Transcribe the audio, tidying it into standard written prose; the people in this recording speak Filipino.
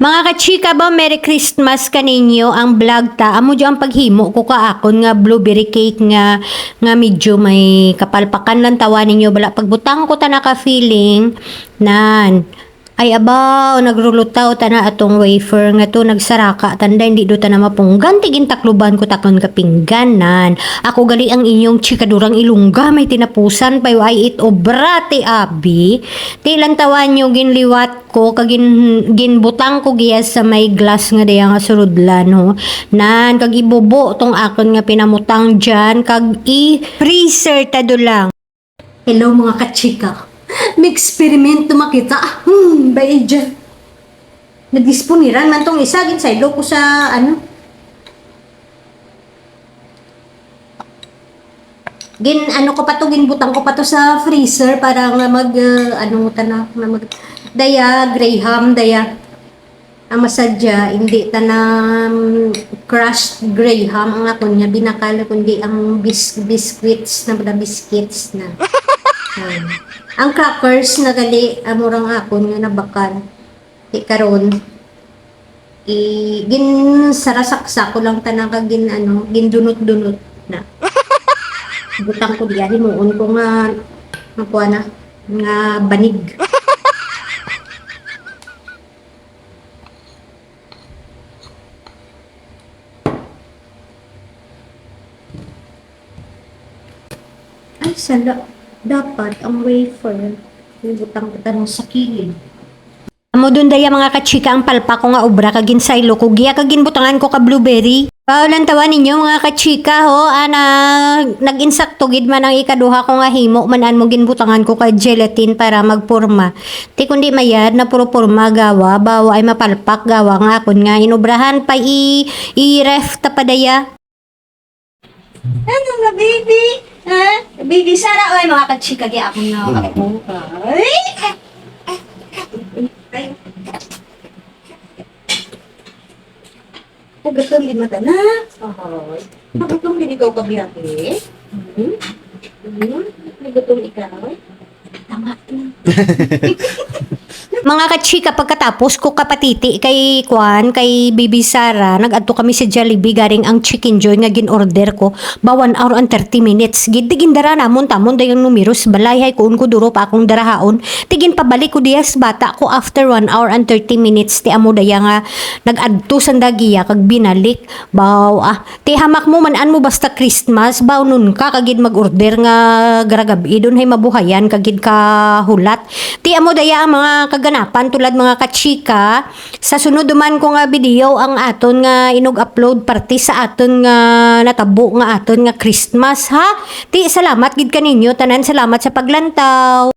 Mga kachika ba, Merry Christmas kaninyo ang vlog ta. Amo dyan ang paghimo ko kaakon nga blueberry cake nga medyo may kapalpakan lang tawa ninyo bala. Pagbutang ko ta naka-feeling nan. Ay abaw, nagrulutaw ta na atong wafer nga to nagsaraka tanda hindi do ta na mapunggan tigin takluban ko takon kapingganan. Ako gali ang inyong chikadurang ilungga may tinapusan pa ay it obra ti abi. Ti lang tawan nyo ginliwat ko ginbutang ko giyas sa may glass nga daya nga surudlan no. Nan kag ibubo tong akon nga pinamutang dyan kag i-freezer ta do lang. Hello mga kachika. May eksperimento makita. Bayad dyan. Nag-disponiran man tong isa. Ginsaylo ko sa ko pa to, ginbutang ko pa to sa freezer para nga daya, Graham, daya. Ang masadya, hindi ta na crushed Graham. Ang ako niya, binakala kundi ang biscuits na. Ang crackers na gali amurang akon nga nabakan karon ginsarasaksa ko lang tanang kag gindunot-dunot na butang ko diya himuon ko nga nakuha na nga banig. Ay sala. Dapat ang wafer butang-butang sa kilid. Amo dun daya mga kachika ang palpak ko nga obra kagin saylo ko giya kagin butangan ko ka blueberry. Paulan tawa ninyo mga kachika ho nag-insakto gid man ang ikaduha ko nga himo manan mo ginbutangan ko ka gelatin para magporma. Ti kundi mayad na puro porma gawa bawa ay mapalpak gawa nga akon nga inobrahan pa i-ref ta padaya. Ano nga, baby? Ha? Baby Sara, oy, mga kachika, di ako na ako. Ay! Pagatong din mata na. Pagatong din ikaw kabiyaki. Pagatong ikaw. Tama na. Mga kachika pagkatapos ko kapatiti kay Baby Sara nag-adto kami sa Jollibee garing ang chicken joy nga gin-order ko ba 1 hour and 30 minutes gid dara namon tamon dayang numeros balay hay kuon ko duro pa akong darahaon tigin pabalik ko diyas bata ko after 1 hour and 30 minutes ti amo daya nga nag-adto sandagiya kag binalik baw ti hamak mo manan mo basta Christmas baw nun ka kagid mag-order nga garagabi don hay mabuhayan kagid ka hulat ti amo daya ang mga kaganapan tulad mga kachika sa sunod duman ko nga video ang aton nga inog-upload party sa aton nga natabo nga aton nga Christmas ha ti salamat gid kaninyo tanan salamat sa paglantaw.